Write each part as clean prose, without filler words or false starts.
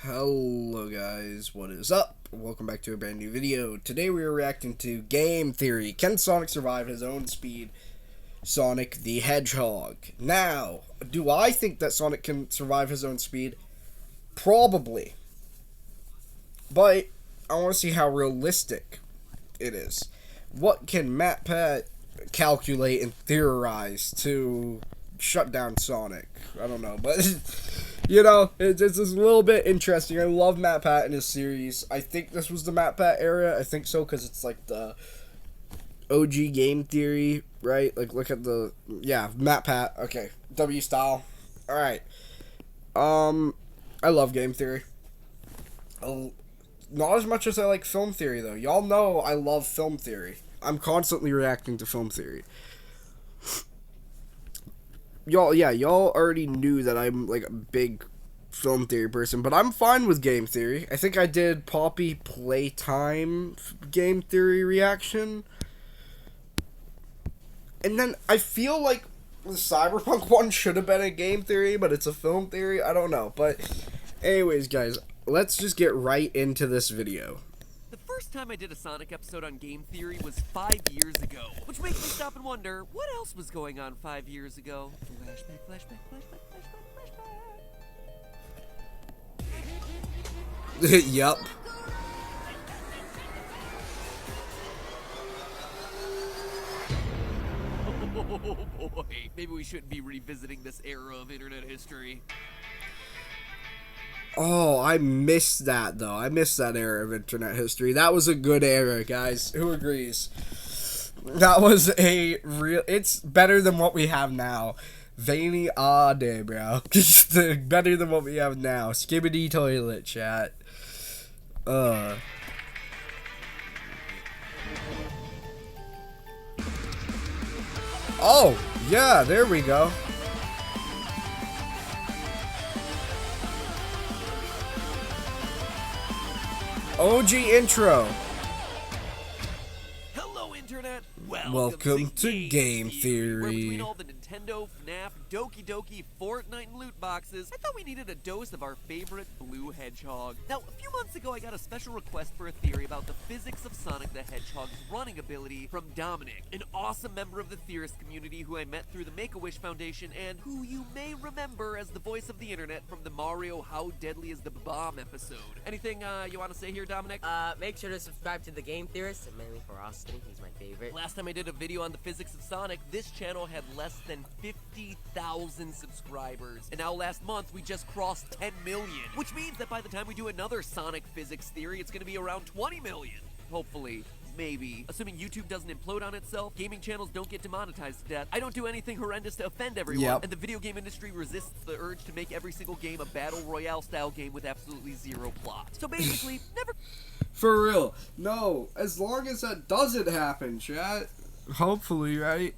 Hello guys, what is up? Welcome back to a brand new video. Today we are reacting to Game Theory. Can Sonic survive his own speed? Sonic the Hedgehog. Now, do I think that Sonic can survive his own speed? Probably. But I want to see how realistic it is. What can MatPat calculate and theorize to shut down Sonic? I don't know, but you know, it's a little bit interesting. I love MatPat in his series. I think this was the MatPat era. I think so because it's like the OG Game Theory, right? Like look at the MatPat. Okay, W style. All right. I love Game Theory. Not as much as I like Film Theory though. Y'all know I love Film Theory. I'm constantly reacting to Film Theory. Y'all already knew that I'm like a big Film Theory person, but I'm fine with Game Theory. I think I did Poppy Playtime Game Theory reaction. And then I feel like the Cyberpunk one should have been a Game Theory, but it's a Film Theory. I don't know. But anyways, guys, let's just get right into this video. The first time I did a Sonic episode on Game Theory was 5 years ago, which makes me stop and wonder, what else was going on 5 years ago? Flashback. Yup. Oh boy, maybe we shouldn't be revisiting this era of internet history. Oh, I missed that, though. I missed that era of internet history. That was a good era, guys. Who agrees? That was a real... It's better than what we have now. Veiny day, bro. Just better than what we have now. Skibbity toilet, chat. Oh, yeah, there we go. OG intro. Hello, Internet. Welcome to Game Theory. Where between all the Nintendo, FNAF, Doki Doki, Fortnite, and loot boxes, I thought we needed a dose of our favorite blue hedgehog. Now, a few months ago, I got a special request for a theory about the physics of Sonic the Hedgehog's running ability from Dominic, an awesome member of the theorist community who I met through the Make-A-Wish Foundation and who you may remember as the voice of the internet from the Mario How Deadly is the Bomb episode. Anything you want to say here, Dominic? Make sure to subscribe to the Game Theorist, and mainly for Austin, he's my favorite. Last time I did a video on the physics of Sonic, this channel had less than 50,000 subscribers. And now last month, we just crossed 10 million. Which means that by the time we do another Sonic physics theory, it's gonna be around 20 million. Hopefully. Maybe. Assuming YouTube doesn't implode on itself, gaming channels don't get demonetized to death, I don't do anything horrendous to offend everyone, and the video game industry resists the urge to make every single game a battle royale style game with absolutely zero plot. So basically, never... For real. No, as long as that doesn't happen, chat. Hopefully, right.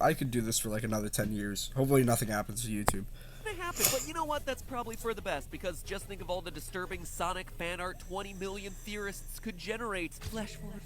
I could do this for like another 10 years. Hopefully nothing happens to YouTube. Happen, but you know what? That's probably for the best, because just think of all the disturbing Sonic fan art 20 million theorists could generate. Flash forward.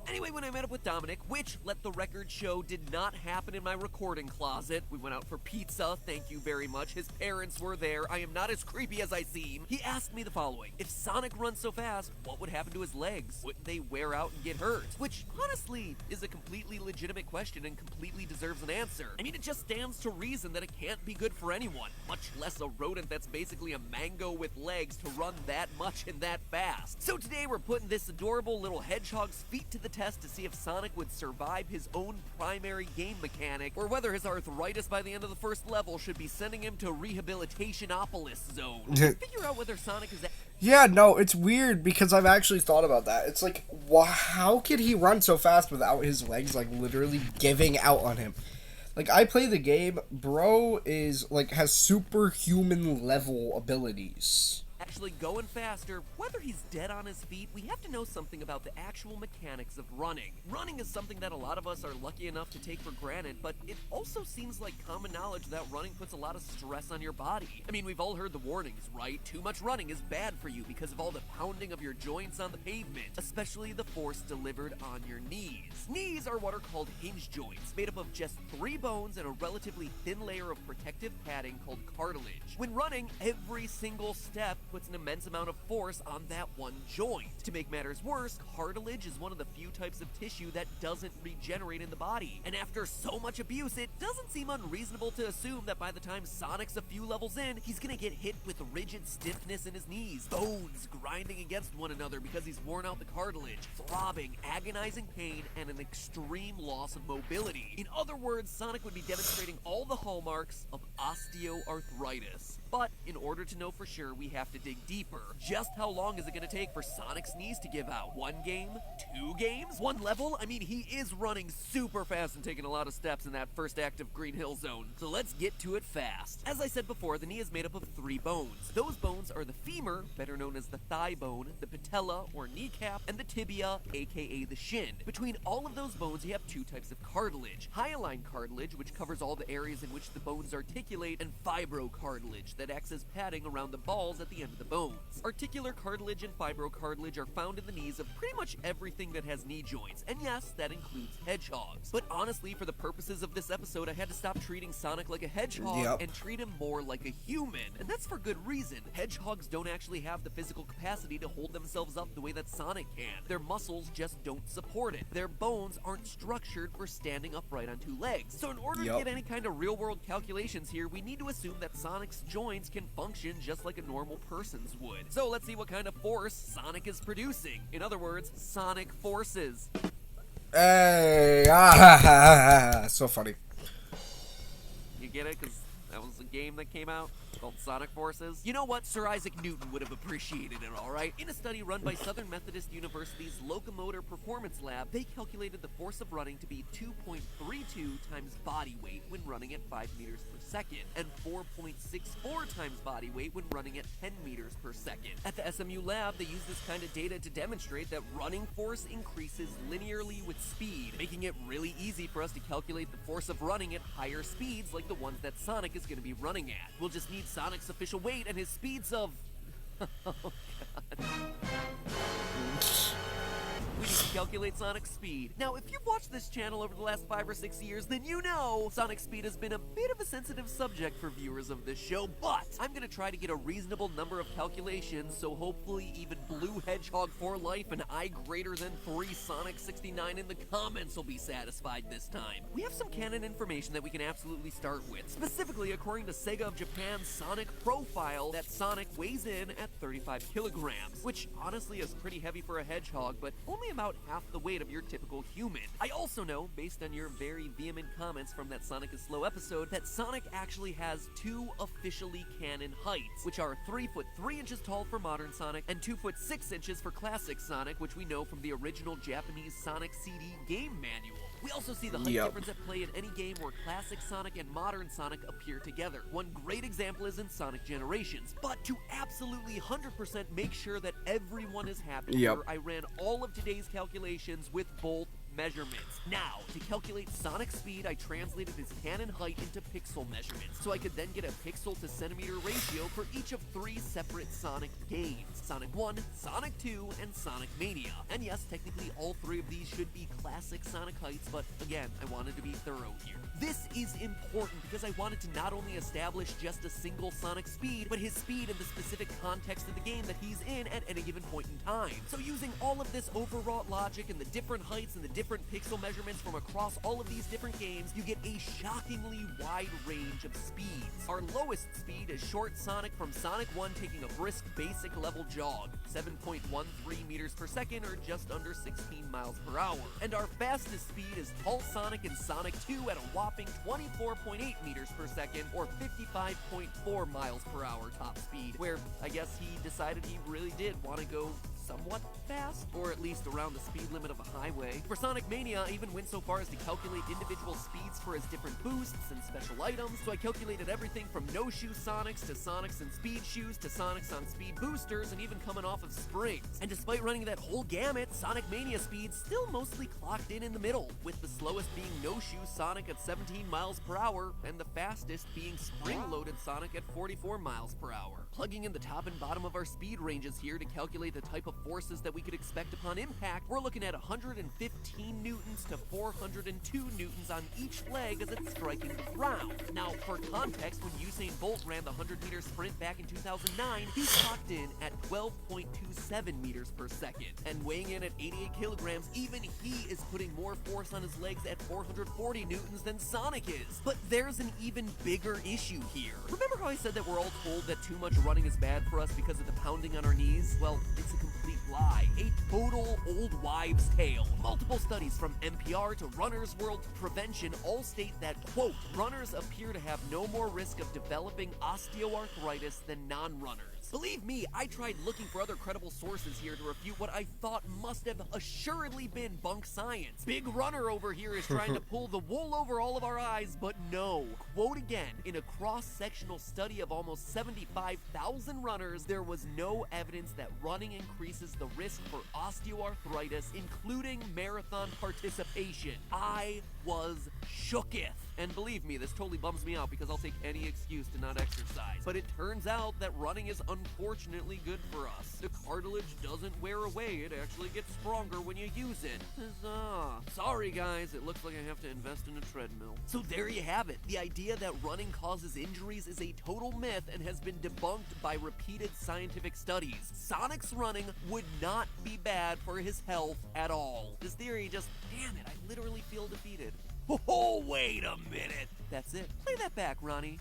Anyway, when I met up with Dominic, which, let the record show, did not happen in my recording closet. We went out for pizza, thank you very much. His parents were there. I am not as creepy as I seem. He asked me the following. If Sonic runs so fast, what would happen to his legs? Wouldn't they wear out and get hurt? Which, honestly, is a completely legitimate question and completely deserves an answer. I mean, it just stands to reason that it can't be good for anyone, much less a rodent that's basically a mango with legs to run that much and that fast. So today we're putting this adorable little hedgehog's feet to the test to see if Sonic would survive his own primary game mechanic, or whether his arthritis by the end of the first level should be sending him to Rehabilitationopolis Zone. Figure out whether Sonic is... Yeah, no, it's weird because I've actually thought about that. It's like, how could he run so fast without his legs, like, literally giving out on him? Like, I play the game, bro is, like, has superhuman level abilities. actually going faster. Whether he's dead on his feet, we have to know something about the actual mechanics of running. Running is something that a lot of us are lucky enough to take for granted, but it also seems like common knowledge that running puts a lot of stress on your body. I mean, we've all heard the warnings, right? Too much running is bad for you because of all the pounding of your joints on the pavement, especially the force delivered on your knees. Knees are what are called hinge joints, made up of just 3 bones and a relatively thin layer of protective padding called cartilage. When running, every single step puts an immense amount of force on that one joint. To make matters worse, cartilage is one of the few types of tissue that doesn't regenerate in the body. And after so much abuse, it doesn't seem unreasonable to assume that by the time Sonic's a few levels in, he's gonna get hit with rigid stiffness in his knees, bones grinding against one another because he's worn out the cartilage, throbbing, agonizing pain, and an extreme loss of mobility. In other words, Sonic would be demonstrating all the hallmarks of osteoarthritis. But in order to know for sure, we have to dig deeper. Just how long is it going to take for Sonic's knees to give out? 1 game? 2 games? 1 level? I mean, he is running super fast and taking a lot of steps in that first act of Green Hill Zone. So let's get to it fast. As I said before, the knee is made up of 3 bones. Those bones are the femur, better known as the thigh bone, the patella or kneecap, and the tibia, aka the shin. Between all of those bones, you have 2 types of cartilage. Hyaline cartilage, which covers all the areas in which the bones articulate, and fibrocartilage, that acts as padding around the balls at the end of the bones. Articular cartilage and fibrocartilage are found in the knees of pretty much everything that has knee joints, and yes, that includes hedgehogs. But honestly, for the purposes of this episode, I had to stop treating Sonic like a hedgehog and treat him more like a human. And that's for good reason. Hedgehogs don't actually have the physical capacity to hold themselves up the way that Sonic can. Their muscles just don't support it. Their bones aren't structured for standing upright on 2 legs. So in order to get any kind of real-world calculations here, we need to assume that Sonic's joints can function just like a normal person's would. So let's see what kind of force Sonic is producing. In other words, Sonic forces. Hey, so funny. You get it? Because that was a game that came out called Sonic Forces. You know what? Sir Isaac Newton would have appreciated it, alright? In a study run by Southern Methodist University's Locomotor Performance Lab, they calculated the force of running to be 2.32 times body weight when running at 5 meters per second, and 4.64 times body weight when running at 10 meters per second. At the SMU lab, they use this kind of data to demonstrate that running force increases linearly with speed, making it really easy for us to calculate the force of running at higher speeds like the ones that Sonic is going to be running at. We'll just need Sonic's official weight and his speeds of... oh, God. We need to calculate Sonic's speed. Now, if you've watched this channel over the last 5 or 6 years, then you know Sonic's speed has been a bit of a sensitive subject for viewers of this show, but I'm gonna try to get a reasonable number of calculations, so hopefully even Blue Hedgehog for life and I greater than 3 Sonic 69 in the comments will be satisfied this time. We have some canon information that we can absolutely start with. Specifically, according to Sega of Japan's Sonic profile, that Sonic weighs in at 35 kilograms, which honestly is pretty heavy for a hedgehog, but only about half the weight of your typical human. I also know, based on your very vehement comments from that Sonic is Slow episode, that Sonic actually has 2 officially canon heights, which are 3 foot 3 inches tall for modern Sonic and 2 foot 6 inches for classic Sonic, which we know from the original Japanese Sonic CD game manual. We also see the height difference at play in any game where classic Sonic and modern Sonic appear together. One great example is in Sonic Generations. But to absolutely 100% make sure that everyone is happy here, I ran all of today's calculations with both measurements. Now, to calculate Sonic's speed, I translated his canon height into pixel measurements, so I could then get a pixel to centimeter ratio for each of 3 separate Sonic games: Sonic 1, Sonic 2, and Sonic Mania. And yes, technically all 3 of these should be classic Sonic heights, but again, I wanted to be thorough here. This is important because I wanted to not only establish just a single Sonic speed, but his speed in the specific context of the game that he's in at any given point in time. So using all of this overwrought logic and the different heights and the different pixel measurements from across all of these different games, you get a shockingly wide range of speeds. Our lowest speed is short Sonic from Sonic 1 taking a brisk basic level jog, 7.13 meters per second or just under 16 miles per hour. And our fastest speed is tall Sonic in Sonic 2 at a whopping 24.8 meters per second or 55.4 miles per hour top speed, where I guess he decided he really did want to go somewhat fast, or at least around the speed limit of a highway. For Sonic Mania, I even went so far as to calculate individual speeds for his different boosts and special items, so I calculated everything from no-shoe Sonics to Sonics and speed shoes to Sonics on speed boosters and even coming off of springs. And despite running that whole gamut, Sonic Mania speed still mostly clocked in the middle, with the slowest being no-shoe Sonic at 17 miles per hour and the fastest being spring-loaded Sonic at 44 miles per hour. Plugging in the top and bottom of our speed ranges here to calculate the type of forces that we could expect upon impact, we're looking at 115 newtons to 402 newtons on each leg as it's striking the ground. Now, for context, when Usain Bolt ran the 100-meter sprint back in 2009, he clocked in at 12.27 meters per second. And weighing in at 88 kilograms, even he is putting more force on his legs at 440 newtons than Sonic is. But there's an even bigger issue here. Remember how I said that we're all told that too much running is bad for us because of the pounding on our knees? Well, it's a complete lie. A total old wives' tale. Multiple studies from NPR to Runner's World to Prevention all state that, quote, runners appear to have no more risk of developing osteoarthritis than non-runners. Believe me, I tried looking for other credible sources here to refute what I thought must have assuredly been bunk science. Big Runner over here is trying to pull the wool over all of our eyes, but no. Quote again, in a cross-sectional study of almost 75,000 runners, there was no evidence that running increases the risk for osteoarthritis, including marathon participation. I was shooketh. And believe me, this totally bums me out because I'll take any excuse to not exercise. But it turns out that running is unfortunately good for us. The cartilage doesn't wear away, it actually gets stronger when you use it. Huzzah. Sorry guys, it looks like I have to invest in a treadmill. So there you have it. The idea that running causes injuries is a total myth and has been debunked by repeated scientific studies. Sonic's running would not be bad for his health at all. This theory just, damn it, I literally feel defeated. Oh, wait a minute. That's it. Play that back, Ronnie.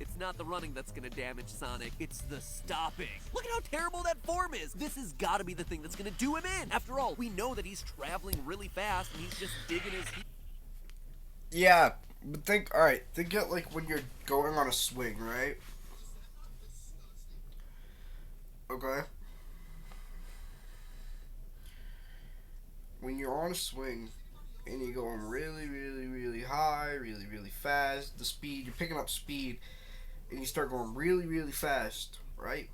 It's not the running that's gonna damage Sonic, it's the stopping. Look at how terrible that form is. This has gotta be the thing that's gonna do him in. After all, we know that he's traveling really fast and he's just digging his heels. Yeah, but think of like when you're going on a swing, right? Okay. When you're on a swing, and you're going really, really, really high, really, really fast, you're picking up speed, and you start going really, really fast, right?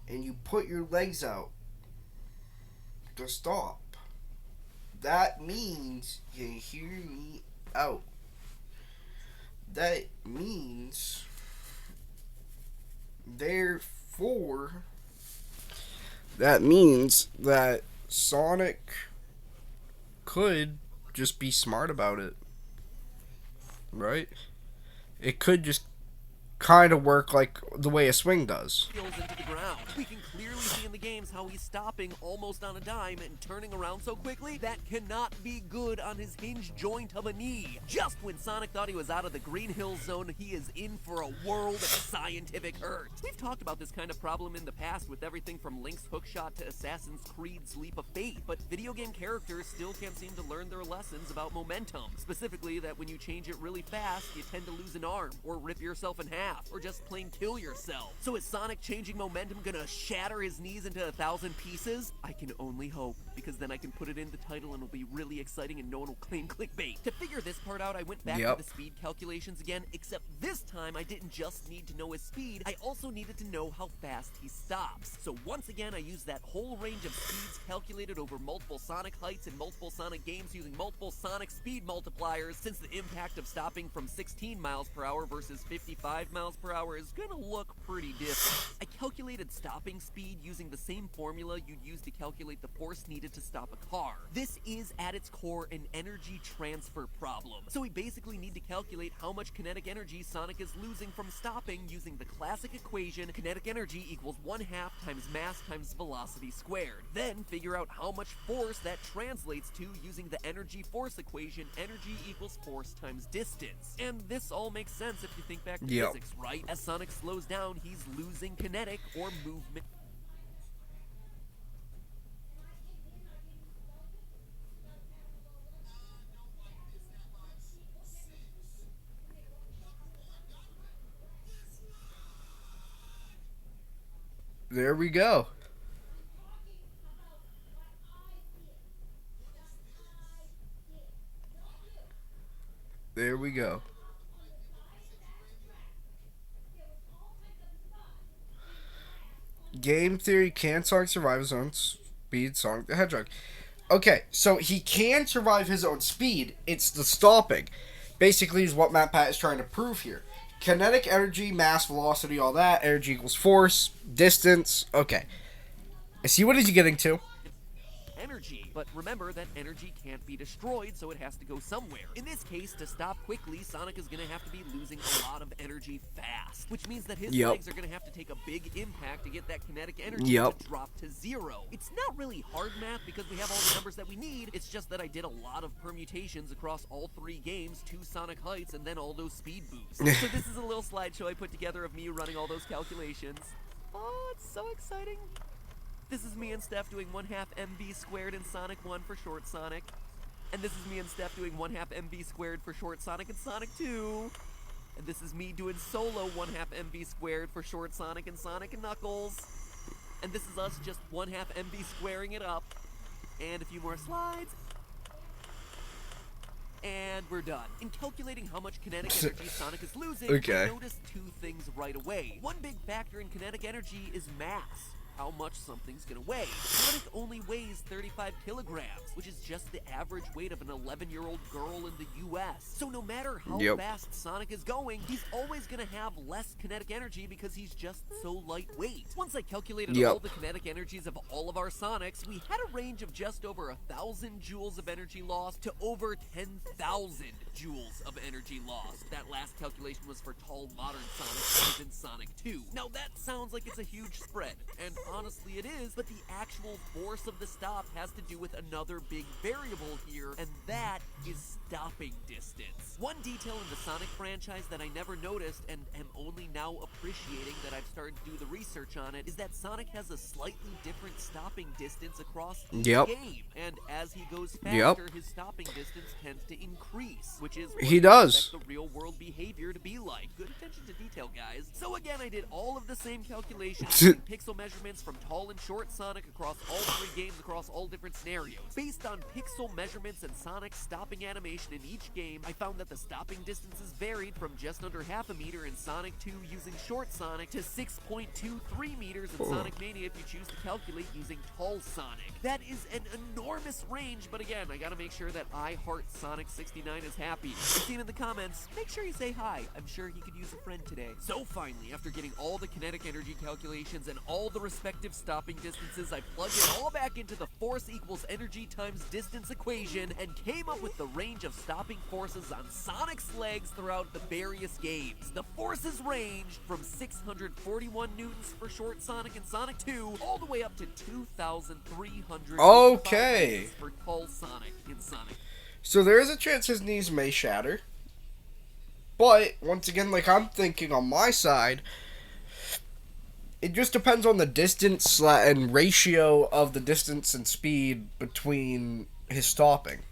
And you put your legs out to stop. That means, you hear me out. That means, therefore, that means that Sonic could just be smart about it, right? It could just kind of work like the way a swing does. Into the ground. We can clearly see in the games how he's stopping almost on a dime and turning around so quickly that cannot be good on his hinge joint of a knee. Just when Sonic thought he was out of the Green Hill Zone, he is in for a world of scientific hurt. We've talked about this kind of problem in the past with everything from Link's hookshot to Assassin's Creed's Leap of Faith, but video game characters still can't seem to learn their lessons about momentum. Specifically that when you change it really fast, you tend to lose an arm, or rip yourself in half, or just plain kill yourself. So is Sonic changing momentum gonna shatter his knees into 1,000 pieces? I can only hope, because then I can put it in the title and it'll be really exciting and no one will claim clickbait. To figure this part out, I went back to the speed calculations again, except this time I didn't just need to know his speed, I also needed to know how fast he stops. So once again, I used that whole range of speeds calculated over multiple Sonic heights and multiple Sonic games using multiple Sonic speed multipliers, since the impact of stopping from 16 miles per hour versus 55 miles per hour is gonna look pretty different. I calculated stopping speed using the same formula you'd use to calculate the force needed to stop a car. This is, at its core, an energy transfer problem. So we basically need to calculate how much kinetic energy Sonic is losing from stopping using the classic equation, kinetic energy equals 1/2 times mass times velocity squared. Then figure out how much force that translates to using the energy force equation, energy equals force times distance. And this all makes sense if you think back to physics, right? As Sonic slows down, he's losing kinetic or movement. There we go. There we go. Game theory, can Sonic survive his own speed? Sonic the Hedgehog. Okay, so he can survive his own speed. It's the stopping. Basically, is what Matt Pat is trying to prove here. Kinetic energy, mass, velocity, all that. Energy equals force, distance. Okay. I see what is he getting to. Energy, but remember that energy can't be destroyed, so it has to go somewhere. In this case, to stop quickly, Sonic is going to have to be losing a lot of energy fast, which means that his legs are going to have to take a big impact to get that kinetic energy to drop to 0. It's not really hard math because we have all the numbers that we need. It's just that I did a lot of permutations across all 3 games, 2 Sonic heights, and then all those speed boosts. So this is a little slideshow I put together of me running all those calculations. Oh, it's so exciting. This is me and Steph doing 1/2 MV squared in Sonic 1 for Short Sonic. And this is me and Steph doing 1/2 MV squared for Short Sonic and Sonic 2. And this is me doing solo 1/2 MV squared for Short Sonic and Sonic and Knuckles. And this is us just 1/2 MV squaring it up. And a few more slides. And we're done. In calculating how much kinetic energy Sonic is losing, I noticed 2 things right away. One big factor in kinetic energy is mass. How much something's gonna weigh. Sonic only weighs 35 kilograms, which is just the average weight of an 11-year-old girl in the US. So no matter how fast Sonic is going, he's always gonna have less kinetic energy because he's just so lightweight. Once I calculated all the kinetic energies of all of our Sonics, we had a range of just over 1,000 joules of energy lost to over 10,000 joules of energy lost. That last calculation was for tall modern Sonic, as in Sonic 2. Now that sounds like it's a huge spread, and honestly it is, but the actual force of the stop has to do with another big variable here, and that is stopping distance. One detail in the Sonic franchise that I never noticed and am only now appreciating that I've started to do the research on it is that Sonic has a slightly different stopping distance across each game, and as he goes faster, his stopping distance tends to increase, which is what he does the real world behavior to be like. Good attention to detail, guys. So again, I did all of the same calculations using pixel measurements from tall and short Sonic across all 3 games across all different scenarios. Based on pixel measurements and Sonic's stopping animation in each game, I found that the stopping distances varied from just under 1/2 meter in Sonic 2 using short Sonic to 6.23 meters in Sonic Mania if you choose to calculate using tall Sonic. That is an enormous range, but again, I gotta make sure that I Heart Sonic 69 is happy. If you see him in the comments, make sure you say hi. I'm sure he could use a friend today. So finally, after getting all the kinetic energy calculations and all the respective stopping distances, I plugged it all back into the force equals energy times distance equation and came up with the range of stopping forces on Sonic's legs throughout the various games. The forces ranged from 641 newtons for Short Sonic and Sonic 2 all the way up to 2,300 for tall Sonic in Sonic. So there is a chance his knees may shatter. But, once again, like I'm thinking on my side, it just depends on the distance and ratio of the distance and speed between his stopping.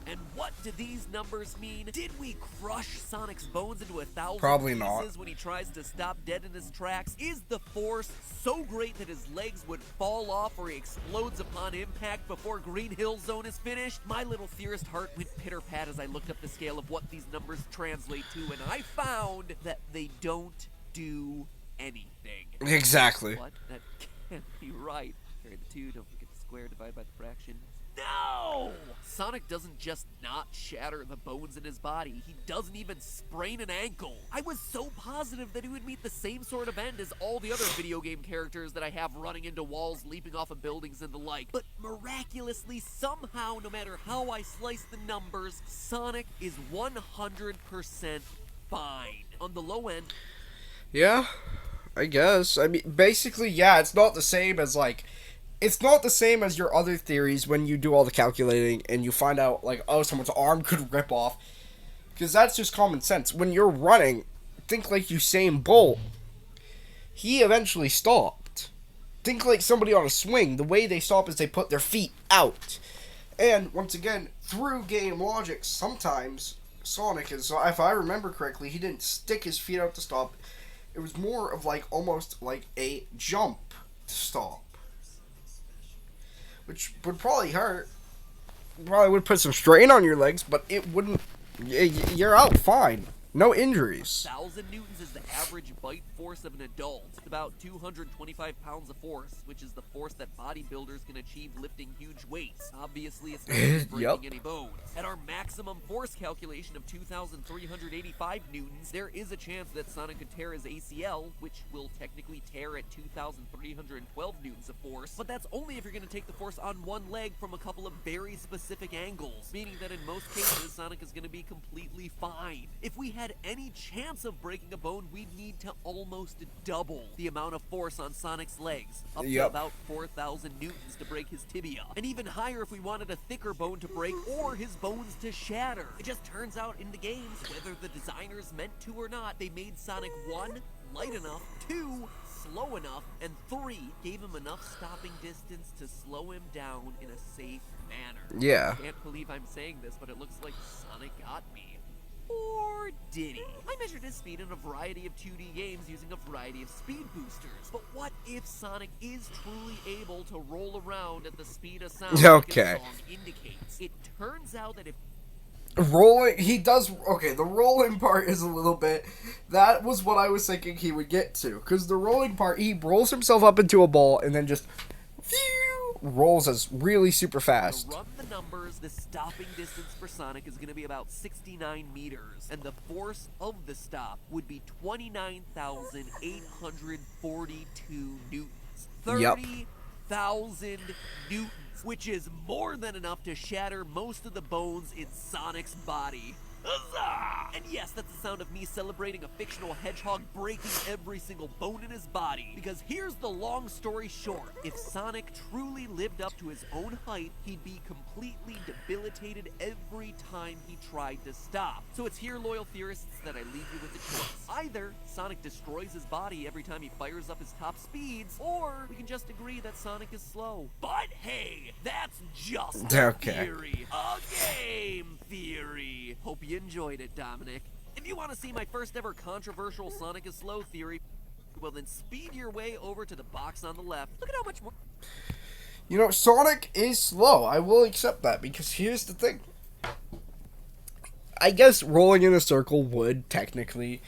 And what do these numbers mean? Did we crush Sonic's bones into 1,000 Probably pieces not. when he tries to stop dead in his tracks? Is the force so great that his legs would fall off or he explodes upon impact before Green Hill Zone is finished? My little theorist heart went pitter-pat as I looked up the scale of what these numbers translate to, and I found that they don't do anything. Exactly. What? That can't be right. Carry the 2, don't forget the square, divide by the fraction. No! Sonic doesn't just not shatter the bones in his body, he doesn't even sprain an ankle. I was so positive that he would meet the same sort of end as all the other video game characters that I have running into walls, leaping off of buildings and the like. But miraculously, somehow, no matter how I slice the numbers, Sonic is 100% fine. On the low end. Yeah, I guess. I mean, basically, yeah, it's not the same as, like, it's not the same as your other theories when you do all the calculating and you find out, like, oh, someone's arm could rip off. Because that's just common sense. When you're running, think like Usain Bolt. He eventually stopped. Think like somebody on a swing. The way they stop is they put their feet out. And, once again, through game logic, sometimes Sonic is, if I remember correctly, he didn't stick his feet out to stop. It was more of, like, almost like a jump. to stop. Which would probably hurt. Probably would put some strain on your legs, but it wouldn't. You're out fine. No injuries. 1,000 newtons is the average bite force of an adult. It's about 225 pounds of force, which is the force that bodybuilders can achieve lifting huge weights. Obviously, it's not breaking any bones. At our maximum force calculation of 2,385 newtons, there is a chance that Sonic could tear his ACL, which will technically tear at 2,312 newtons of force. But that's only if you're going to take the force on one leg from a couple of very specific angles, meaning that in most cases, Sonic is going to be completely fine. If we had any chance of breaking a bone, we'd need to almost double the amount of force on Sonic's legs, up to about 4,000 newtons to break his tibia, and even higher if we wanted a thicker bone to break or his bones to shatter. It just turns out in the games, whether the designers meant to or not, they made Sonic 1, light enough, 2, slow enough, and 3, gave him enough stopping distance to slow him down in a safe manner. Yeah. I can't believe I'm saying this, but it looks like Sonic got me. Or did he? I measured his speed in a variety of 2D games using a variety of speed boosters. But what if Sonic is truly able to roll around at the speed of sound like his song indicates? It turns out that if rolling, he does, okay, the rolling part is a little bit, that was what I was thinking he would get to. Because the rolling part, he rolls himself up into a ball and then just rolls us really super fast. To run the numbers, the stopping distance for Sonic is going to be about 69 meters, and the force of the stop would be 29,842 newtons. 30,000 newtons, which is more than enough to shatter most of the bones in Sonic's body. Huzzah! And yes, that's the sound of me celebrating a fictional hedgehog breaking every single bone in his body. Because here's the long story short. If Sonic truly lived up to his own height, he'd be completely debilitated every time he tried to stop. So it's here, loyal theorists, that I leave you with a choice. Either Sonic destroys his body every time he fires up his top speeds, or we can just agree that Sonic is slow. But hey, that's just a theory. A game theory. Hope you enjoyed it, Dominic. If you want to see my first ever controversial Sonic is slow theory, well then speed your way over to the box on the left. Look at how much more... You know, Sonic is slow. I will accept that, because here's the thing. I guess rolling in a circle would technically,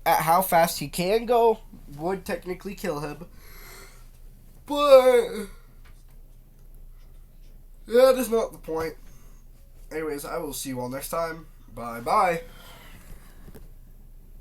at how fast he can go, would technically kill him. But that is not the point. Anyways, I will see you all next time. Bye-bye.